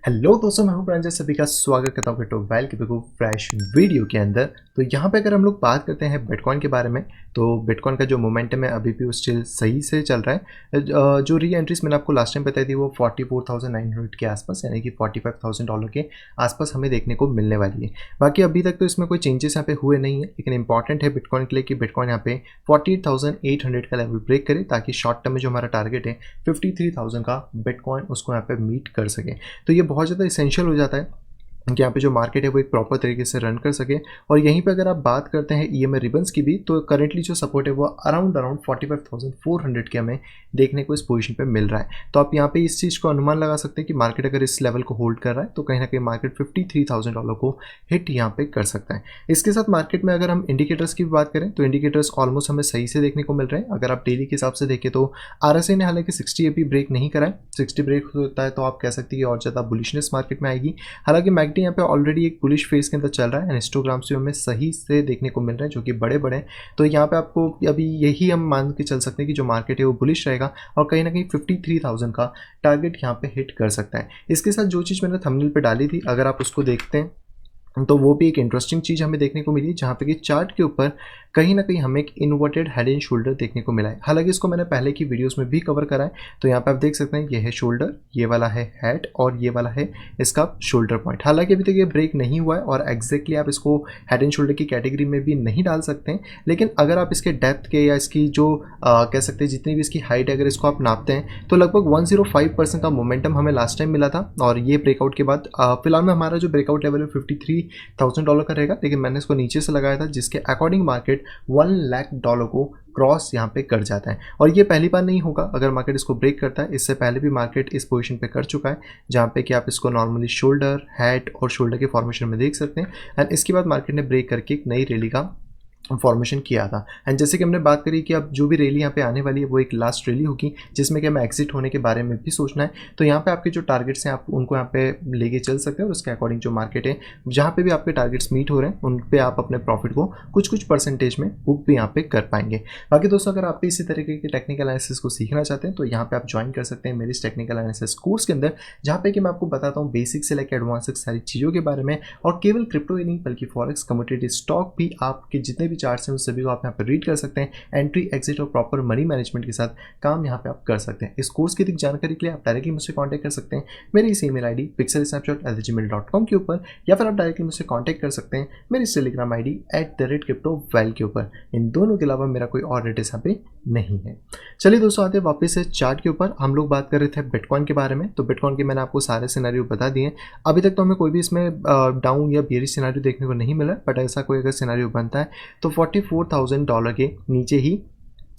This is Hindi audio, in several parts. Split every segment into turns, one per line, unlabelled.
हेलो दोस्तों, मैं हूं प्रांजल। सभी का स्वागत करता हूं तो वेल की फ्रेश वीडियो के अंदर। तो यहाँ पे अगर हम लोग बात करते हैं बिटकॉइन के बारे में, तो बिटकॉइन का जो मोमेंटम है अभी भी वो स्टिल सही से चल रहा है। जो री एंट्रीज मैंने आपको लास्ट टाइम बताई थी वो 44,900 के आसपास, यानी कि $45,000 के आसपास हमें देखने को मिलने वाली है। बाकी अभी तक तो इसमें कोई चेंजेस यहाँ पे हुए नहीं है, लेकिन इंपॉर्टेंट है बिटकॉइन के लिए कि बिटकॉइन यहाँ पे 48,800 का लेवल ब्रेक करे, ताकि शॉर्ट टर्म में जो हमारा टारगेट है 53,000 का बिटकॉइन उसको यहाँ पे मीट कर सके। तो ये बहुत ज़्यादा इसेंशियल हो जाता है कि यहाँ पे जो मार्केट है वो एक प्रॉपर तरीके से रन कर सके। और यहीं पे अगर आप बात करते हैं ईएमए रिबन्स की भी, तो करेंटली जो सपोर्ट है वो अराउंड 45,400 के हमें देखने को इस पोजीशन पे मिल रहा है। तो आप यहाँ पे इस चीज़ को अनुमान लगा सकते हैं कि मार्केट अगर इस लेवल को होल्ड कर रहा है तो कहीं ना कहीं मार्केट $53,000 को हिट यहाँ पे कर सकता है। इसके साथ मार्केट में अगर हम इंडिकेटर्स की बात करें तो इंडिकेटर्स ऑलमोस्ट हमें सही से देखने को मिल रहे हैं। अगर आप डेली के हिसाब से देखें तो आरएसआई ने हालांकि 60 अभी ब्रेक नहीं करा है। 60 ब्रेक होता है तो आप कह सकते हैं कि और ज़्यादा बुलिशनेस मार्केट में आएगी। हालांकि मैकडी यहाँ पे ऑलरेडी एक बुलिश फेज के अंदर चल रहा है, हिस्टोग्राम से हमें सही से देखने को मिल रहे हैं जो कि बड़े बड़े। तो यहाँ पे आपको अभी यही हम मान के चल सकते हैं कि जो मार्केट है वो बुलिश रहेगा और कहीं ना कहीं 53,000 का टारगेट यहाँ पे हिट कर सकता है। इसके साथ जो चीज़ मैंने थंबनेल पे डाली थी, अगर आप उसको देखते हैं तो वो भी एक इंटरेस्टिंग चीज़ हमें देखने को मिली, जहाँ पे कि चार्ट के ऊपर कहीं ना कहीं हमें एक इन्वर्टेड हेड एंड शोल्डर देखने को मिला है। हालांकि इसको मैंने पहले की वीडियोस में भी कवर करा है। तो यहाँ पे आप देख सकते हैं ये है शोल्डर, ये वाला है हेड और ये वाला है इसका शोल्डर पॉइंट। हालांकि अभी तक ये ब्रेक नहीं हुआ है और एग्जैक्टली आप इसको हेड एंड शोल्डर की कैटेगरी में भी नहीं डाल सकते हैं। लेकिन अगर आप इसके डेप्थ के या इसकी जो कह सकते हैं जितनी भी इसकी हाइट है, अगर इसको आप नापते हैं तो लगभग 105% का मोमेंटम हमें लास्ट टाइम मिला था। और ये ब्रेकआउट के बाद फिलहाल में हमारा जो ब्रेकआउट लेवल है $53,000 का रहेगा, लेकिन मैंने इसको नीचे से लगाया था जिसके अकॉर्डिंग मार्केट $1 लाख को क्रॉस यहाँ पे कर जाता है। और ये पहली बार नहीं होगा अगर मार्केट इसको ब्रेक करता है। इससे पहले भी मार्केट इस पोजीशन पे कर चुका है, जहाँ पे कि आप इसको नॉर्मली शोल्डर, हेड और शोल्डर के फॉर्मेशन में देख सकते हैं। एंड इसके बाद मार्केट ने ब्रेक करके एक नई रैली का फॉर्मेशन किया था। एंड जैसे कि हमने बात करी कि अब जो भी रैली यहाँ पे आने वाली है वो एक लास्ट रैली होगी, जिसमें कि हमें एग्जिट होने के बारे में भी सोचना है। तो यहाँ पे आपके जो टारगेट्स हैं आप उनको यहाँ पे लेके चल सकते हैं और उसके अकॉर्डिंग जो मार्केट है जहाँ पे भी आपके टारगेट्स मीट हो रहे हैं उन पे आप अपने प्रॉफिट को कुछ परसेंटेज में बुक भी यहाँ पे कर पाएंगे। बाकी दोस्तों, अगर आप इसी तरीके के टेक्निकल एनालिसिस को सीखना चाहते हैं तो यहाँ पे आप ज्वाइन कर सकते हैं मेरे इस टेक्निकल एनालिसिस कोर्स के अंदर, जहाँ पे कि मैं आपको बताता हूँ बेसिक से लेकर एडवांस तक सारी चीज़ों के बारे में। और केवल क्रिप्टो ही नहीं बल्कि फॉरेक्स, कमोडिटी, स्टॉक भी, आपके जितने भी चार्ट्स हैं उन सभी को आप यहाँ पर रीड कर सकते हैं। एंट्री, एग्जिट और प्रॉपर मनी मैनेजमेंट के साथ काम यहाँ पे आप कर सकते हैं। इस कोर्स की अधिक जानकारी के लिए आप डायरेक्टली मुझसे कांटेक्ट कर सकते हैं मेरी इस ईमेल आईडी pixelsnapshot@gmail.com के ऊपर, या फिर आप डायरेक्टली मुझसे कांटेक्ट कर सकते हैं मेरी टेलीग्राम आईडी @cryptoval के ऊपर। इन दोनों के अलावा मेरा कोई और एड्रेस यहाँ पे नहीं है। चलिए दोस्तों, आते हैं वापस से चार्ट के ऊपर। हम लोग बात कर रहे थे बिटकॉइन के बारे में। तो बिटकॉइन के मैंने आपको सारे सिनेरियो बता दिए। अभी तक तो हमें कोई भी इसमें डाउन या बेरिश सिनेरियो देखने को नहीं मिला, बट ऐसा कोई अगर सिनेरियो बनता है तो $44,000 के नीचे ही,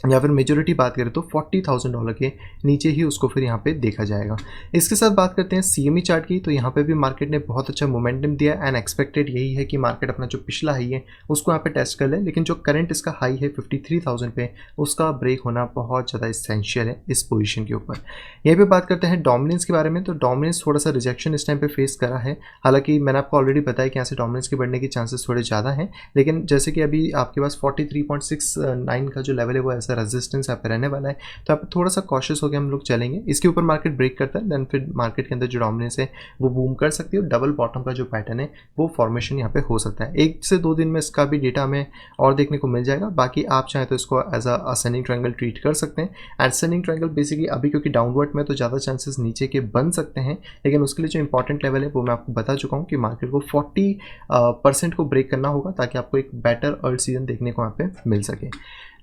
या फिर मेजोरिटी बात करें तो $40,000 के नीचे ही उसको फिर यहाँ पे देखा जाएगा। इसके साथ बात करते हैं सीएमई चार्ट की। तो यहाँ पे भी मार्केट ने बहुत अच्छा मोमेंटम दिया एंड एक्सपेक्टेड यही है कि मार्केट अपना जो पिछला हाई है उसको यहाँ पे टेस्ट कर ले, लेकिन जो करंट इसका हाई है 53,000 पे, उसका ब्रेक होना बहुत ज़्यादा इसेंशियल है इस पोजीशन के ऊपर। यहीं पे बात करते हैं डोमिनेंस के बारे में। तो डोमिनेंस थोड़ा सा रिजेक्शन इस टाइम पे फेस करा है। हालांकि मैंने आपको ऑलरेडी बताया कि यहाँ से डोमिनेंस के बढ़ने के चांसेस थोड़े ज़्यादा हैं, लेकिन जैसे कि अभी आपके पास 43.69 का जो लेवल है वो ऐसा रेजिस्टेंस यहाँ पे रहने वाला है। तो आप थोड़ा सा कॉशियस होकर हम लोग चलेंगे। इसके ऊपर मार्केट ब्रेक करता है देन फिर मार्केट के अंदर जो डोमिनेंस है वो बूम कर सकती है और डबल बॉटम का जो पैटर्न है वो फॉर्मेशन यहाँ पे हो सकता है। 1 से 2 दिन में इसका भी डेटा हमें और देखने को मिल जाएगा। बाकी आप चाहें तो इसको एज असेंडिंग ट्रायंगल ट्रीट कर सकते हैं। असेंडिंग ट्रायंगल बेसिकली अभी क्योंकि डाउनवर्ड में तो ज़्यादा चांसेस नीचे के बन सकते हैं, लेकिन उसके लिए जो इंपॉर्टेंट लेवल है वो मैं आपको बता चुका हूँ कि मार्केट को 40% को ब्रेक करना होगा ताकि आपको एक बेटर अर्ल्ट सीजन देखने को यहाँ पे मिल सके।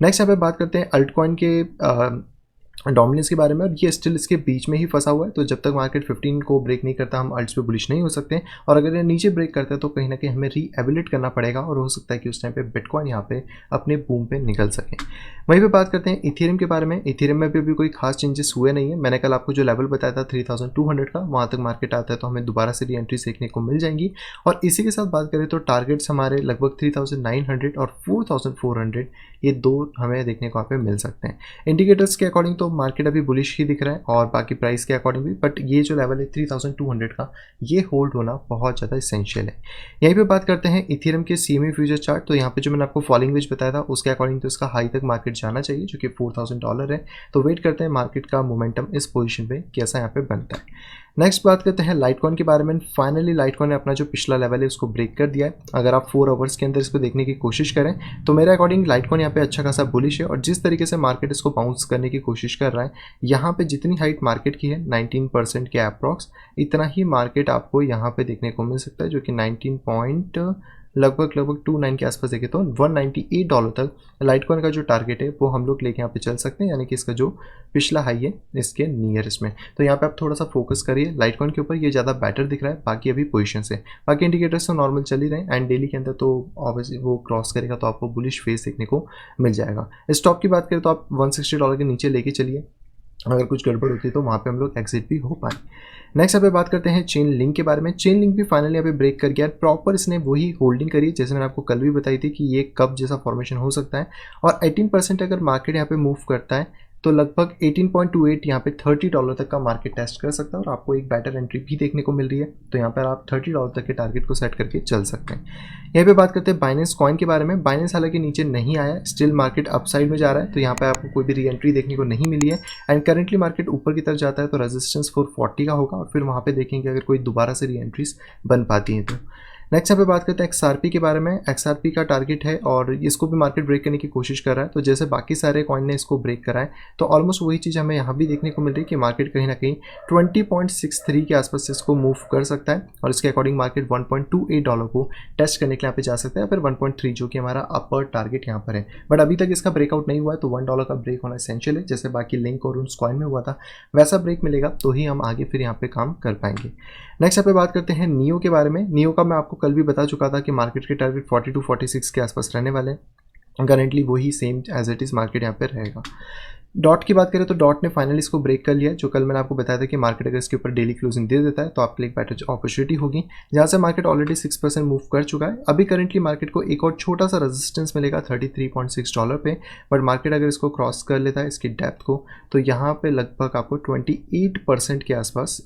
नेक्स्ट यहाँ पे बात करते हैं अल्ट कॉइन के डोमिनेंस के बारे में। और ये स्टिल इसके बीच में ही फंसा हुआ है। तो जब तक मार्केट 15 को ब्रेक नहीं करता हम अल्ट्स पे बुलिश नहीं हो सकते। और अगर ये नीचे ब्रेक करता है तो कहीं ना कहीं हमें रीएवेल्यूएट करना पड़ेगा और हो सकता है कि उस टाइम पे बिटकॉइन यहाँ पे अपने बूम पे निकल सके। वहीं पे बात करते हैं इथेरियम के बारे में। इथेरियम में भी अभी कोई खास चेंजेस हुए नहीं है। मैंने कल आपको जो लेवल बताया था 3200 का, वहाँ तक मार्केट आता है तो हमें दोबारा से री एंट्री देखने को मिल जाएंगी। और इसी के साथ बात करें तो टारगेट्स हमारे लगभग 3900 और 4400, ये दो हमें देखने को यहाँ पे मिल सकते हैं। इंडिकेटर्स के अकॉर्डिंग तो मार्केट अभी बुलिश ही दिख रहा है और बाकी प्राइस के अकॉर्डिंग भी, बट ये जो लेवल है 3200 का, ये होल्ड होना बहुत ज़्यादा इसेंशियल है। यहीं पे बात करते हैं इथेरियम के सीएमई फ्यूचर चार्ट। तो यहाँ पे जो मैंने आपको फॉलिंग वेज बताया था उसके अकॉर्डिंग तो इसका हाई तक मार्केट जाना चाहिए जो कि $4000 है। तो वेट करते हैं मार्केट का मोमेंटम इस पोजीशन पे कैसा यहाँ पे बनता है। नेक्स्ट बात करते हैं लाइटकॉइन के बारे में। फाइनली लाइटकॉइन ने अपना जो पिछला लेवल है उसको ब्रेक कर दिया है। अगर आप 4 आवर्स के अंदर इसको देखने की कोशिश करें तो मेरे अकॉर्डिंग लाइटकॉइन यहाँ पे अच्छा खासा बुलिश है, और जिस तरीके से मार्केट इसको बाउंस करने की कोशिश कर रहा है, यहाँ पे जितनी हाइट मार्केट की है 19% के अप्रॉक्स, इतना ही मार्केट आपको यहाँ पे देखने को मिल सकता है, जो कि 19 पॉइंट लगभग 29 के आसपास देखे तो $198 तक लाइटकॉइन का जो टारगेट है वो हम लोग लेके यहाँ पे चल सकते हैं, यानी कि इसका जो पिछला हाई है इसके नियरेस्ट में। तो यहाँ पे आप थोड़ा सा फोकस करिए लाइटकॉइन के ऊपर, ये ज़्यादा बेटर दिख रहा है। बाकी अभी पोजीशन से बाकी इंडिकेटर्स तो नॉर्मल चल ही रहे हैं, एंड डेली के अंदर तो ऑब्वियसली वो क्रॉस करेगा तो आपको बुलिश फेस देखने को मिल जाएगा। स्टॉप की बात करें तो आप $160 के नीचे लेके चलिए, अगर कुछ गड़बड़ होती है तो वहाँ पे हम लोग एग्जिट भी हो पाए। नेक्स्ट यहाँ पे बात करते हैं चेन लिंक के बारे में। चेन लिंक भी फाइनली यहाँ पे ब्रेक कर गया, प्रॉपर इसने वही होल्डिंग करी जैसे मैंने आपको कल भी बताई थी कि ये कब जैसा फॉर्मेशन हो सकता है, और 18% अगर मार्केट यहाँ पे मूव करता है तो लगभग 18.28 यहाँ पे $30 तक का मार्केट टेस्ट कर सकता है, और आपको एक बेटर एंट्री भी देखने को मिल रही है। तो यहाँ पर आप $30 तक के टारगेट को सेट करके चल सकते हैं। यहाँ पे बात करते हैं बाइनेंस कॉइन के बारे में। बाइनेंस हालांकि नीचे नहीं आया, स्टिल मार्केट अपसाइड में जा रहा है, तो यहाँ पे आपको कोई भी री एंट्री देखने को नहीं मिली है, एंड करेंटली मार्केट ऊपर की तरफ जाता है तो रेजिस्टेंस 440 का होगा, और फिर वहाँ पे देखेंगे अगर कोई दोबारा से री एंट्रीज बन पाती हैं तो। नेक्स्ट यहाँ पे बात करते हैं XRP के बारे में। XRP का टारगेट है और इसको भी मार्केट ब्रेक करने की कोशिश कर रहा है, तो जैसे बाकी सारे कॉइन ने इसको ब्रेक करा है तो ऑलमोस्ट वही चीज़ हमें यहाँ भी देखने को मिल रही है कि मार्केट कहीं ना कहीं 20.63 के आसपास इसको मूव कर सकता है, और इसके अकॉर्डिंग मार्केट $1.28 को टेस्ट करने के लिए यहाँ पे जा सकता है, फिर 1.3 जो कि हमारा अपर टारगेट यहाँ पर है। बट अभी तक इसका ब्रेकआउट नहीं हुआ है, तो $1 का ब्रेक होना एसेंशियल है, जैसे बाकी लिंक और उस कॉइन में हुआ था वैसा ब्रेक मिलेगा तो ही हम आगे फिर यहाँ पे काम कर पाएंगे। नेक्स्ट यहाँ पे बात करते हैं नियो के बारे में। नियो का मैं आपको कल भी बता चुका था कि मार्केट के टारगेट 42-46 के आसपास रहने वाले हैं, करेंटली वही same as it is market यहाँ पे रहेगा। डॉट की बात करें तो डॉट ने फाइनली इसको ब्रेक कर लिया, जो कल मैंने आपको बताया था कि मार्केट अगर इसके ऊपर डेली क्लोजिंग दे देता है तो आपके लिए एक बेटर अपॉर्चुनिटी होगी, जहाँ से मार्केट ऑलरेडी 6% मूव कर चुका है। अभी करंटली मार्केट को एक और छोटा सा रेजिस्टेंस मिलेगा $33.6 पे, बट मार्केट अगर इसको क्रॉस कर लेता है इसकी डेप्थ को तो यहाँ पे लगभग आपको 28% के आसपास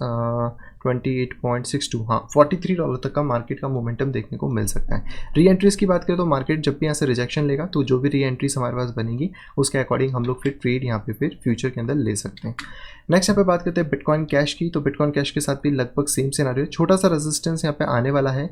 28.62 हाँ $43 तक का मार्केट का मोमेंटम देखने को मिल सकता है। री एंट्रीज की बात करें तो मार्केट जब भी यहाँ से रिजेक्शन लेगा तो जो भी री एंट्रीज हमारे पास बनेगी उसके अकॉर्डिंग हम लोग फिर ट्रेड यहाँ पे फिर फ्यूचर के अंदर ले सकते हैं। नेक्स्ट यहाँ पे बात करते हैं बिटकॉइन कैश की। तो बिटकॉइन कैश के साथ भी लगभग सेम सिनेरियो, छोटा सा रेजिस्टेंस यहाँ पे आने वाला है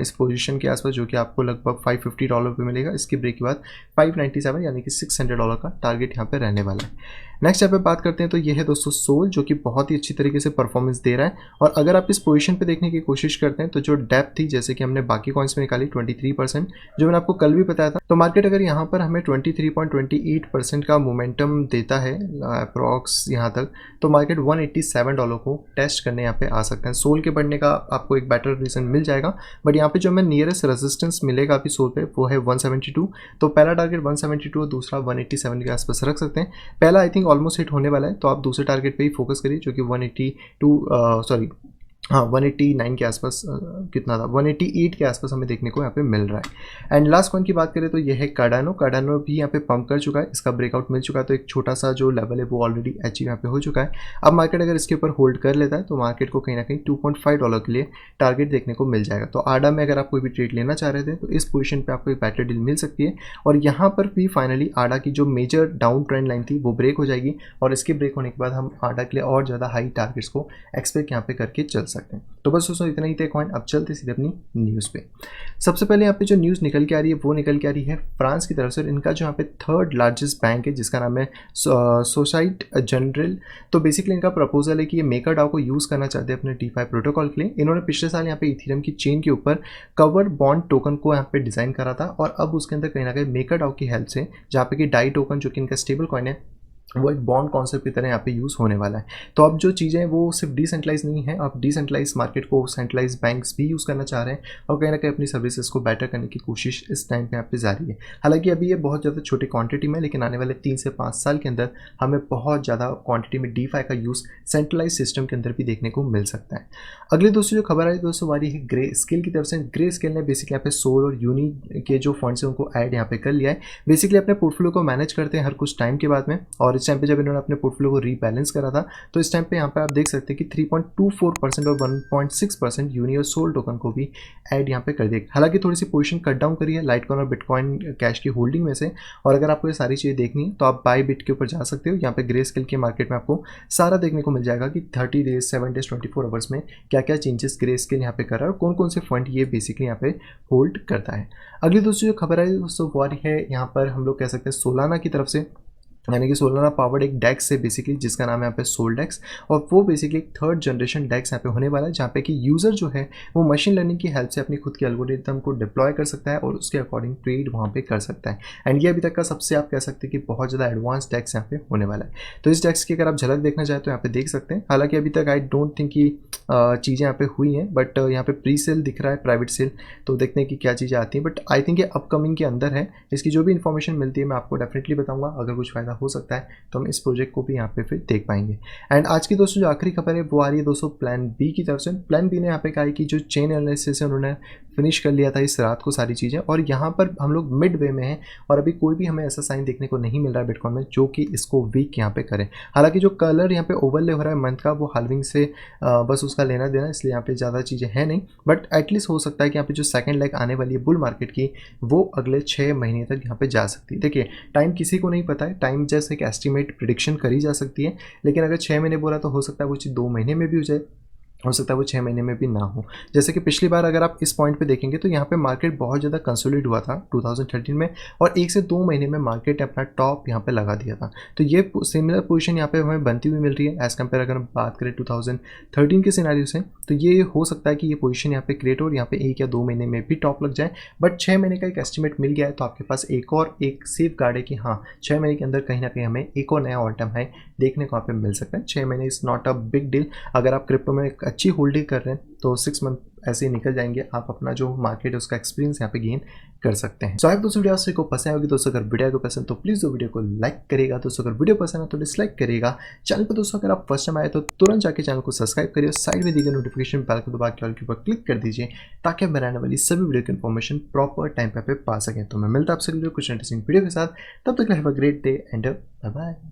इस पोजीशन के आसपास, जो कि आपको लगभग $550 पे मिलेगा। इसकी ब्रेक के बाद 597 यानी कि $600 का टारगेट यहाँ पे रहने वाला है। नेक्स्ट यहाँ पे बात करते हैं तो ये है दोस्तों सोल, जो कि बहुत ही अच्छी तरीके से परफॉर्मेंस दे रहा है, और अगर आप इस पोजीशन पे देखने की कोशिश करते हैं तो जो डेप्थ थी जैसे कि हमने बाकी कॉइन्स में निकाली 23%, जो मैंने आपको कल भी बताया था, तो मार्केट अगर यहाँ पर हमें 23.28% का मोमेंटम देता है अप्रॉक्स यहाँ तक, तो मार्केट $187 को टेस्ट करने यहाँ पे आ सकते हैं। सोल के बढ़ने का आपको एक बेटर रीजन मिल जाएगा, बट यहाँ पे जो हमें नियरेस्ट रेजिस्टेंस मिलेगा अभी सोल पे वो है 172, तो पहला टारगेट 172 और दूसरा 187 के आसपास रख सकते हैं। पहला आई थिंक ऑलमोस्ट हिट होने वाला है, तो आप दूसरे टारगेट पे ही फोकस करिए जो कि 189 के आसपास कितना था 188 के आसपास हमें देखने को यहाँ पे मिल रहा है। एंड लास्ट कॉइन की बात करें तो ये है कार्डानो। कार्डानो भी यहाँ पे पंप कर चुका है, इसका ब्रेकआउट मिल चुका है, तो एक छोटा सा जो लेवल है वो ऑलरेडी अचीव यहाँ पे हो चुका है। अब मार्केट अगर इसके ऊपर होल्ड कर लेता है तो मार्केट को कहीं ना कहीं $2.5 के लिए टारगेट देखने को मिल जाएगा। तो आडा में अगर आप कोई भी ट्रेड लेना चाह रहे थे तो इस पोजिशन पर आपको एक बेटर डील मिल सकती है, और यहाँ पर भी फाइनली आडा की जो मेजर डाउन ट्रेंड लाइन थी वो ब्रेक हो जाएगी, और इसके ब्रेक होने के बाद हम आडा के लिए और ज़्यादा हाई टारगेट्स को एक्सपेक्ट यहाँ पे करके चल सकते हैं। तो बस दोस्तों इतना ही थे कॉइन। अब चलते सीधे अपनी न्यूज़ पे। सबसे पहले यहाँ पे जो न्यूज़ निकल के आ रही है वो निकल के आ रही है फ्रांस की तरफ से। इनका जो यहाँ पे 3rd लार्जेस्ट बैंक है जिसका नाम है सोसाइटी जनरल। तो बेसिकली इनका प्रपोजल है कि ये मेकरडाओ को यूज़ करना चाहते हैं अपने DeFi प्रोटोकॉल के लिए। इन्होंने पिछले साल यहाँ पे इथेरियम की चेन के ऊपर कवर बॉन्ड टोकन को यहाँ पे डिज़ाइन करा था, और अब उसके अंदर कहीं ना कहीं मेकरडाओ की हेल्प से जहाँ पे कि डाई टोकन जो कि इनका स्टेबल कॉइन है वो एक बॉन्ड कॉन्सेप्ट की तरह यहाँ पे यूज़ होने वाला है। तो अब जो चीज़ें हैं वो सिर्फ डिसेंट्रलाइज नहीं है, अब डिसेंट्रलाइज मार्केट को सेंट्रलाइज बैंक्स भी यूज़ करना चाह रहे हैं, और कहीं ना कहीं अपनी सर्विसेज को बेटर करने की कोशिश इस टाइम पे यहाँ पे जारी है। हालांकि अभी ये बहुत ज़्यादा छोटी क्वांटिटी में, लेकिन आने वाले 3 से 5 साल के अंदर हमें बहुत ज़्यादा क्वांटिटी में DeFi का यूज़ सेंट्रलाइज सिस्टम के अंदर भी देखने को मिल सकता है। अगली दोस्तों जो खबर आई दोस्तों हमारी है ग्रे स्केल की तरफ से। ग्रे स्केल ने बेसिकली यहाँ पे सोल और यूनी के जो फंड्स हैं उनको ऐड यहाँ पे कर लिया है। बेसिकली अपने पोर्टफोलियो को मैनेज करते हैं हर कुछ टाइम के बाद में, और उस टाइम पे जब इन्होंने अपने पोर्टफोलियो को रीबैलेंस करा था, तो इस टाइम पे यहाँ पे आप देख सकते हैं कि 3.24% और 1.6% यूनियर सोल टोकन को भी ऐड यहाँ पे कर दिया। हालांकि थोड़ी सी पोजीशन कट डाउन करी है लाइटकॉइन और बिटकॉइन कैश की होल्डिंग में से। और अगर आपको ये सारी चीज़ें देखनी है तो आप बाय बिट के ऊपर जा सकते हो। यहाँ पे ग्रे स्केल के मार्केट में आपको सारा देखने को मिल जाएगा कि 30 डेज, 7 डेज, 24 आवर्स में क्या क्या चेंजेस ग्रे स्केल यहाँ पे कर रहा है और कौन कौन से फंड ये बेसिकली यहाँ पे होल्ड करता है। अगली दोस्तों जो खबर है दोस्तों वो आ रही है यहाँ पर हम लोग कह सकते हैं सोलाना की तरफ से, यानी कि सोलाना पावर्ड एक डेक्स है बेसिकली, जिसका नाम है यहाँ पे सोल डेक्स। और वो बेसिकली एक 3rd जनरेशन डेक्स यहाँ पे होने वाला है, जहाँ पे कि यूज़र जो है वो मशीन लर्निंग की हेल्प से अपनी खुद की एल्गोरिथम को डिप्लॉय कर सकता है और उसके अकॉर्डिंग ट्रेड वहाँ पे कर सकता है। एंड ये अभी तक का सबसे आप कह सकते हैं कि बहुत ज़्यादा एडवांस डेक्स यहाँ पे होने वाला है। तो इस डेक्स की अगर आप झलक देखना चाहें तो यहाँ पे देख सकते हैं। हालांकि अभी तक आई डोंट थिंक कि चीज़ें यहाँ पे हुई हैं, बट यहाँ पे प्री सेल दिख रहा है, प्राइवेट सेल, तो देखते हैं कि क्या चीज़ें आती हैं। बट आई थिंक ये अपकमिंग के अंदर है। इसकी जो भी इन्फॉर्मेशन मिलती है मैं आपको डेफिनेटली बताऊंगा। अगर कुछ फ़ायदा हो सकता है तो हम इस प्रोजेक्ट को भी यहाँ पे फिर देख पाएंगे। एंड आज की दोस्तों जो आखिरी खबर है वो आ रही है दोस्तों प्लान बी की तरफ से। प्लान बी ने यहाँ पे कहा है कि जो चेन एनालिसिस है उन्होंने फिनिश कर लिया था इस रात को सारी चीज़ें, और यहाँ पर हम लोग मिड वे में हैं और अभी कोई भी हमें ऐसा साइन देखने को नहीं मिल रहा है बिटकॉइन में जो कि इसको वीक यहाँ पे करे। हालांकि जो कलर यहाँ पे ओवरले हो रहा है मंथ का वो हाल्विंग से बस उसका लेना देना, इसलिए यहाँ पे ज़्यादा चीज़ें हैं नहीं। बट एटलीस्ट हो सकता है कि यहाँ पे जो सेकंड लेग आने वाली है बुल मार्केट की वो अगले 6 महीने तक यहाँ पे जा सकती है। देखिए टाइम किसी को नहीं पता है, टाइम जस्ट एक एस्टिमेट प्रिडिक्शन करी जा सकती है, लेकिन अगर 6 महीने बोला तो हो सकता है वो चीज़ 2 महीने में भी हो जाए, हो सकता है वो 6 महीने में भी ना हो। जैसे कि पिछली बार अगर आप इस पॉइंट पे देखेंगे तो यहाँ पे मार्केट बहुत ज़्यादा कंसोलिडेट हुआ था 2013 में, और 1 से 2 महीने में मार्केट ने अपना टॉप यहाँ पे लगा दिया था। तो ये सिमिलर पोजीशन यहाँ पे हमें बनती हुई मिल रही है एज़ कम्पेयर अगर हम बात करें 2013 के सिनेरियो से। तो ये हो सकता है कि ये पोजीशन यहाँ पे क्रिएट हो और यहाँ पे 1 या 2 महीने में भी टॉप लग जाए। बट 6 महीने का एक एस्टिमेट मिल गया है तो आपके पास एक सेफ गार्ड है कि हाँ 6 महीने के अंदर कहीं ना कहीं हमें एक और नया ऑल टाइम हाई देखने को यहाँ पे मिल सकता है। 6 महीने is not a big deal. अगर आप क्रिप्टो में एक अच्छी होल्डिंग कर रहे हैं तो 6 मंथ ऐसे ही निकल जाएंगे, आप अपना जो मार्केट है उसका एक्सपीरियंस यहाँ पे गेन कर सकते हैं। सो आई दोस्तों वीडियो आपको पसंद होगी दोस्तों, अगर वीडियो को पसंद तो प्लीज़ वीडियो को लाइक करेगा दोस्तों, अगर वीडियो पसंद है तो डिसलाइक करेगा। चैनल पर दोस्तों अगर आप फर्स्ट टाइम आए तो तुरंत जाके चैनल को सब्सक्राइब करिए, साइड में दी गई नोटिफिकेशन बेल को दबा के ऑल के ऊपर क्लिक कर दीजिए ताकि आप बनाने वाली सभी वीडियो की इन्फॉर्मेशन प्रॉपर टाइम पे पा सकें। तो मैं मिलता आपसे कुछ इंटरेस्टिंग वीडियो के साथ, तब तक have a great day and bye bye.